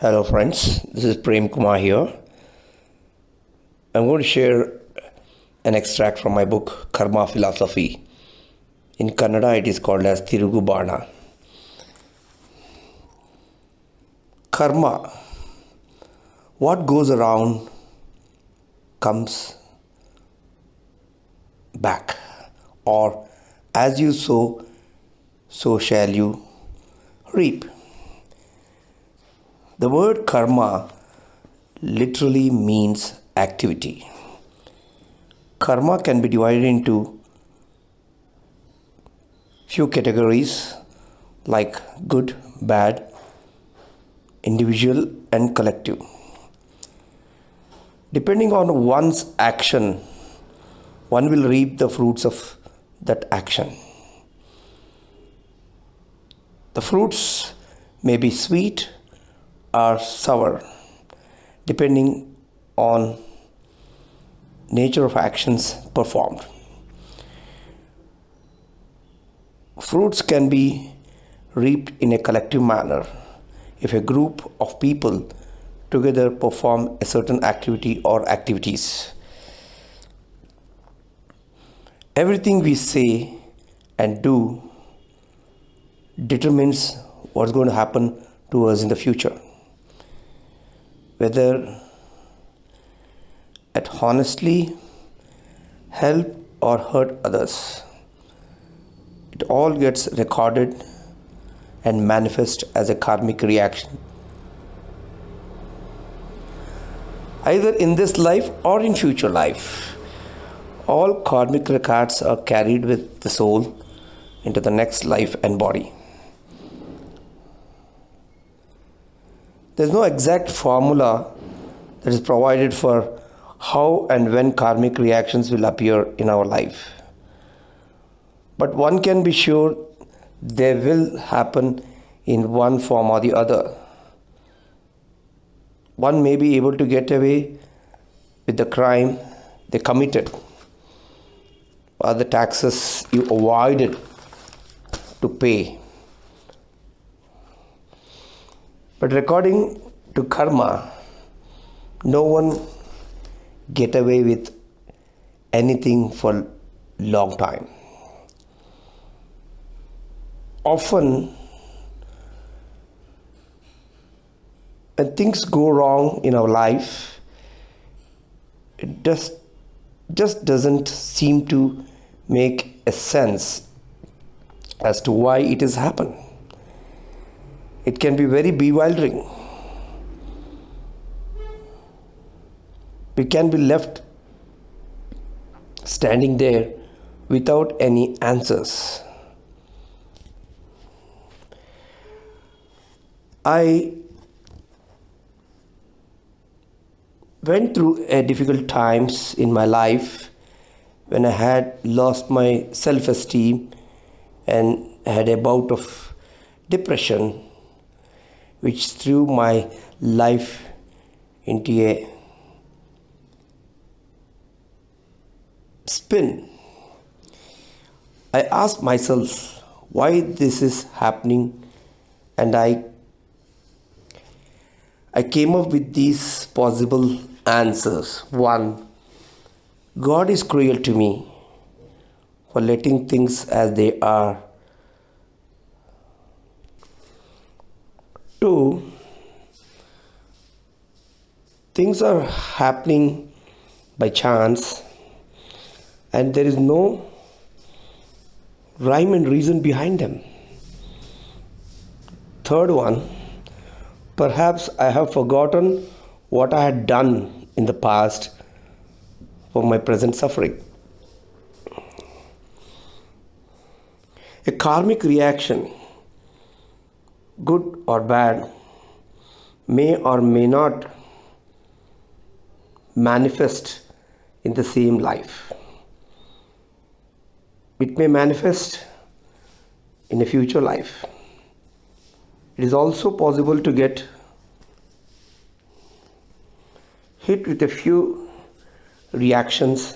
Hello, friends. This is Prem Kumar here. I'm going to share an extract from my book Karma Philosophy. In Kannada, it is called as Tirugu Bana. Karma. What goes around comes back. Or as you sow, so shall you reap. The word karma literally means activity. Karma can be divided into few categories like good, bad, individual and collective. Depending on one's action, one will reap the fruits of that action. The fruits may be sweet or sour depending on nature of actions performed. Fruits can be reaped in a collective manner if a group of people together perform a certain activity or activities. Everything we say and do determines what's going to happen to us in the future. Whether it honestly help or hurt others, it all gets recorded and manifest as a karmic reaction, either in this life or in future life. All karmic records are carried with the soul into the next life and body. There's no exact formula that is provided for how and when karmic reactions will appear in our life. But one can be sure they will happen in one form or the other. One may be able to get away with the crime they committed, or the taxes you avoided to pay. But according to karma, no one get away with anything for long time. Often, when things go wrong in our life, it just doesn't seem to make a sense as to why it has happened. It can be very bewildering. We can be left standing there without any answers. I went through difficult times in my life when I had lost my self-esteem and had a bout of depression, which threw my life into a spin. I asked myself why this is happening, and I came up with these possible answers. 1. God is cruel to me for letting things as they are. 2. Things are happening by chance and there is no rhyme and reason behind them. 3rd one, perhaps I have forgotten what I had done in the past for my present suffering. A karmic reaction, good or bad, may or may not manifest in the same life. It may manifest in a future life. It is also possible to get hit with a few reactions,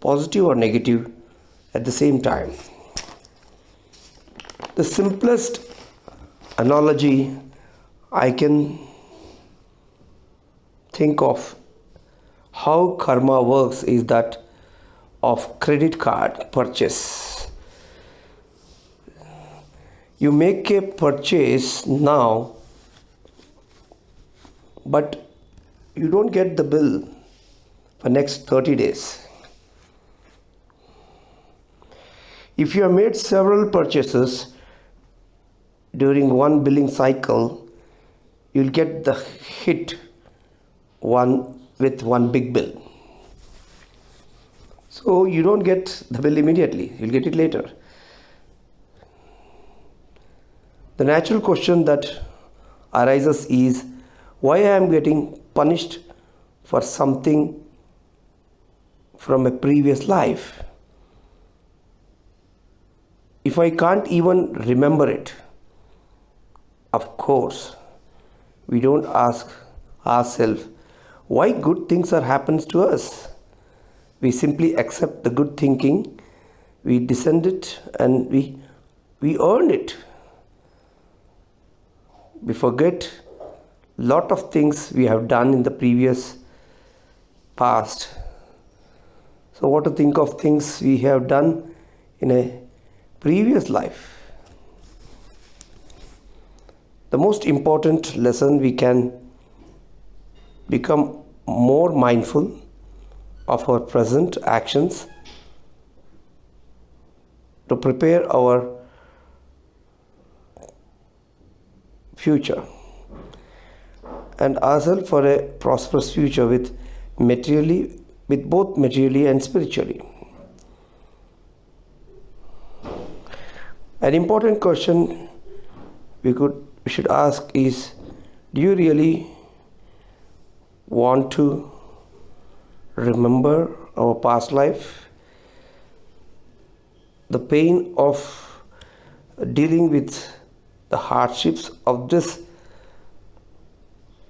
positive or negative, at the same time. The simplest analogy I can think of how karma works is that of credit card purchase. You make a purchase now, but you don't get the bill for next 30 days. If you have made several purchases during one billing cycle, you'll get the hit one with one big bill. So you don't get the bill immediately, you'll get it later. The natural question that arises is why I am getting punished for something from a previous life if I can't even remember it. Of course, we don't ask ourselves why good things are happens to us. We simply accept the good thinking, we descend it, and we earn it. We forget lot of things we have done in the previous past. So what to think of things we have done in a previous life? The most important lesson, we can become more mindful of our present actions to prepare our future and ourselves for a prosperous future with both materially and spiritually. An important question we should ask is, do you really want to remember our past life? The pain of dealing with the hardships of this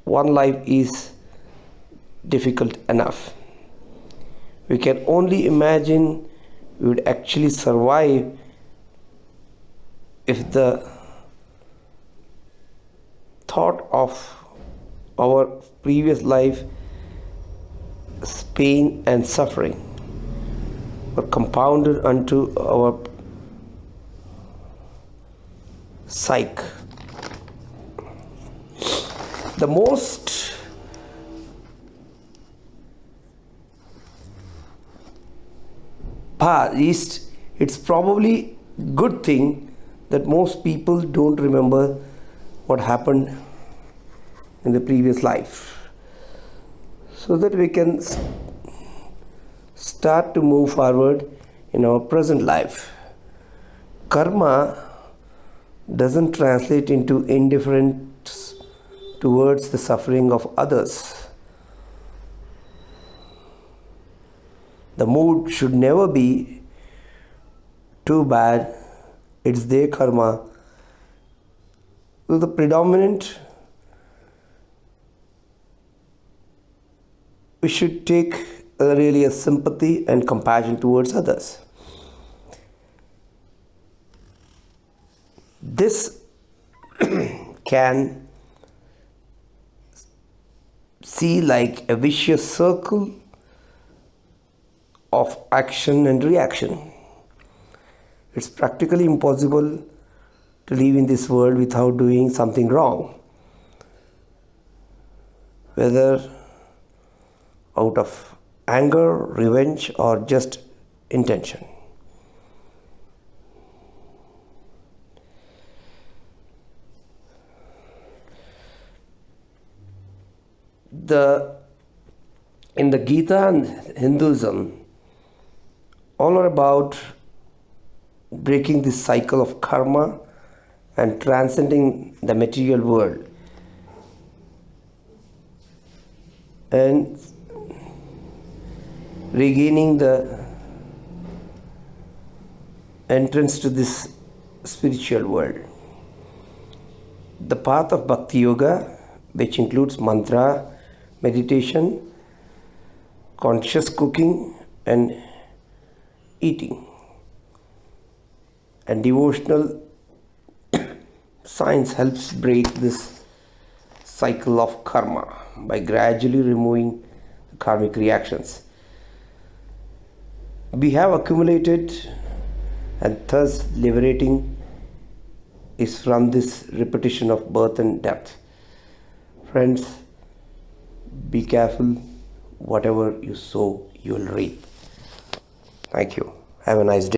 one life is difficult enough. We can only imagine we would actually survive if the thought of our previous life pain and suffering were compounded unto our psyche. The most is it's probably good thing that most people don't remember what happened in the previous life, so that we can start to move forward in our present life. Karma doesn't translate into indifference towards the suffering of others. The mood should never be too bad, it's their karma. So the predominant, we should take really a sympathy and compassion towards others. This can see like a vicious circle of action and reaction. It's practically impossible to live in this world without doing something wrong, whether out of anger, revenge, or just intention. In the Gita and Hinduism, all are about breaking this cycle of karma and transcending the material world and regaining the entrance to this spiritual world. The path of Bhakti Yoga, which includes mantra, meditation, conscious cooking and eating, and devotional science helps break this cycle of karma by gradually removing karmic reactions we have accumulated, and thus liberating is from this repetition of birth and death. Friends, be careful. Whatever you sow, you will reap. Thank you. Have a nice day.